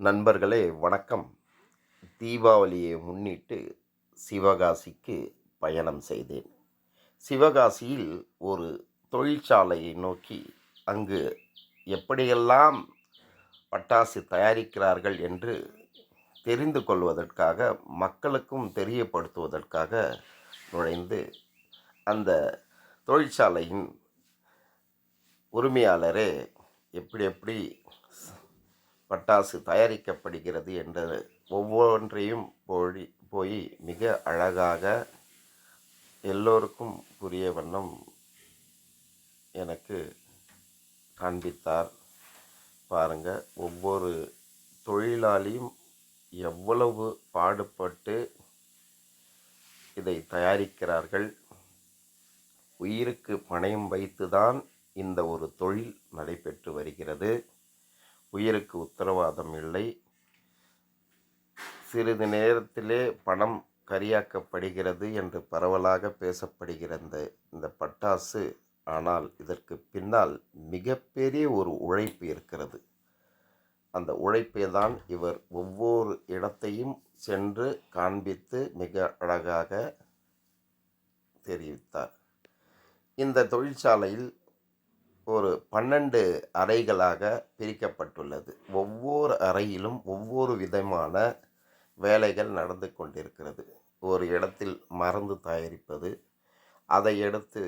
நண்பர்களே வணக்கம். தீபாவளியை முன்னிட்டு சிவகாசிக்கு பயணம் செய்தேன். சிவகாசியில் ஒரு தொழிற்சாலையை நோக்கி அங்கு எப்படியெல்லாம் பட்டாசு தயாரிக்கிறார்கள் என்று தெரிந்து கொள்வதற்காக, மக்களுக்கும் தெரியப்படுத்துவதற்காக நுழைந்து அந்த தொழிற்சாலையின் உரிமையாளரே எப்படி எப்படி பட்டாசு தயாரிக்கப்படுகிறது என்ற ஒவ்வொன்றையும் போய் மிக அழகாக எல்லோருக்கும் புரிய வண்ணம் எனக்கு காண்பித்தார். பாருங்க, ஒவ்வொரு தொழிலாளியும் எவ்வளவு பாடுபட்டு இதை தயாரிக்கிறார்கள். உயிருக்கு பணயம் வைத்துதான் இந்த ஒரு தொழில் நடைபெற்று வருகிறது. உயிருக்கு உத்தரவாதம் இல்லை. சிறிது நேரத்திலே பணம் கரியாக்கப்படுகிறது என்று பரவலாக பேசப்படுகிற இந்த பட்டாசு, ஆனால் இதற்கு பின்னால் மிகப்பெரிய ஒரு உழைப்பு இருக்கிறது. அந்த உழைப்பை தான் இவர் ஒவ்வொரு இடத்தையும் சென்று காண்பித்து மிக அழகாக தெரிவித்தார். இந்த தொழிற்சாலையில் ஒரு 12 அறைகளாக பிரிக்கப்பட்டுள்ளது. ஒவ்வொரு அறையிலும் ஒவ்வொரு விதமான வேலைகள் நடந்து கொண்டிருக்கிறது. ஒரு இடத்தில் மருந்து தயாரிப்பது, அதை எடுத்து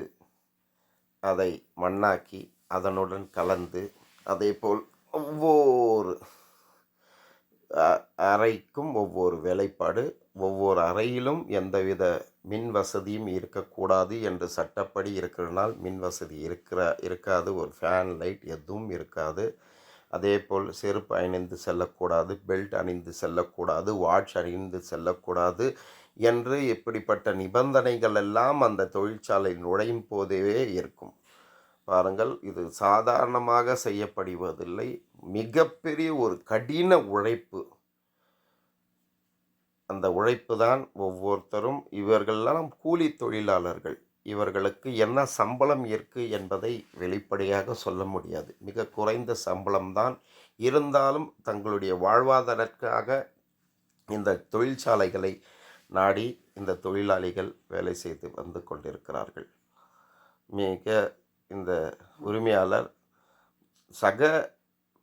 அதை மண்ணாக்கி அதனுடன் கலந்து, அதேபோல் ஒவ்வொரு அறைக்கும் ஒவ்வொரு வேலைப்பாடு. ஒவ்வொரு அறையிலும் எந்தவித மின் வசதியும் இருக்கக்கூடாது என்று சட்டப்படி இருக்கிறனால் மின் வசதி இருக்காது. ஒரு ஃபேன், லைட் எதுவும் இருக்காது. அதேபோல் செருப்பு அணிந்து செல்லக்கூடாது, பெல்ட் அணிந்து செல்லக்கூடாது, வாட்ச் அணிந்து செல்லக்கூடாது என்று இப்படிப்பட்ட நிபந்தனைகள் எல்லாம் அந்த தொழிற்சாலை நுழையும் போதே இருக்கும். பாருங்கள், இது சாதாரணமாக செய்யப்படுவதில்லை. மிகப்பெரிய ஒரு கடின உழைப்பு. அந்த உழைப்பு தான் ஒவ்வொருத்தரும், இவர்களெல்லாம் கூலி தொழிலாளர்கள். இவர்களுக்கு என்ன சம்பளம் இருக்குது என்பதை வெளிப்படையாக சொல்ல முடியாது. மிக குறைந்த சம்பளம்தான். இருந்தாலும் தங்களுடைய வாழ்வாதாரத்திற்காக இந்த தொழிற்சாலைகளை நாடி இந்த தொழிலாளிகள் வேலை செய்து வந்து கொண்டிருக்கிறார்கள். மிக இந்த உரிமையாளர் சக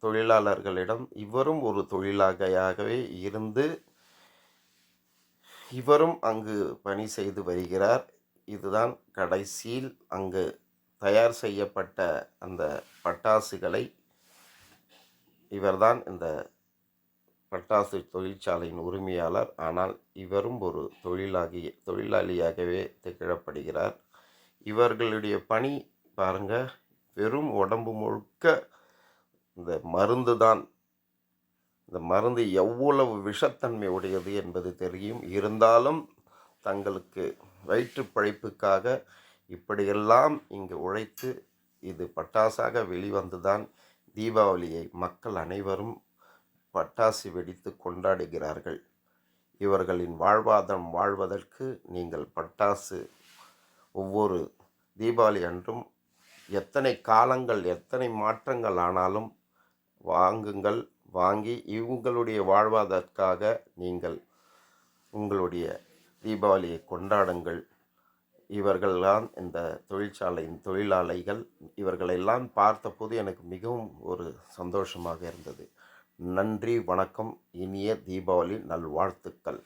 தொழிலாளர்களிடம் இவரும் ஒரு தொழிலாளியாகவே இருந்து இவரும் அங்கு பணி செய்து வருகிறார். இதுதான் கடைசியில் அங்கு தயார் செய்யப்பட்ட அந்த பட்டாசுகளை இவர்தான் இந்த பட்டாசு தொழிற்சாலையின் உரிமையாளர். ஆனால் இவரும் ஒரு தொழிலாளியாகவே திகழப்படுகிறார். இவர்களுடைய பணி பாருங்க, வெறும் உடம்பு முழுக்க இந்த மருந்து தான். இந்த மருந்து எவ்வளவு விஷத்தன்மை உடையது என்பது தெரியும். இருந்தாலும் தங்களுக்கு வயிற்று பிழைப்புக்காக இப்படியெல்லாம் இங்கு உழைத்து இது பட்டாசாக வெளிவந்துதான் தீபாவளியை மக்கள் அனைவரும் பட்டாசு வெடித்து கொண்டாடுகிறார்கள். இவர்களின் வாழ்வாதாரம் வாழ்வதற்கு நீங்கள் பட்டாசு ஒவ்வொரு தீபாவளி அன்றும் எத்தனை காலங்கள், எத்தனை மாற்றங்கள் ஆனாலும் வாங்குங்கள். வாங்கி இவங்களுடைய வாழ்வாதாரத்திற்காக நீங்கள் உங்களுடைய தீபாவளியை கொண்டாடுங்கள். இவர்கள்தான் இந்த தொழிற்சாலையின் தொழிலாளிகள். இவர்களெல்லாம் பார்த்தபோது எனக்கு மிகவும் ஒரு சந்தோஷமாக இருந்தது. நன்றி, வணக்கம். இனிய தீபாவளி நல்வாழ்த்துக்கள்.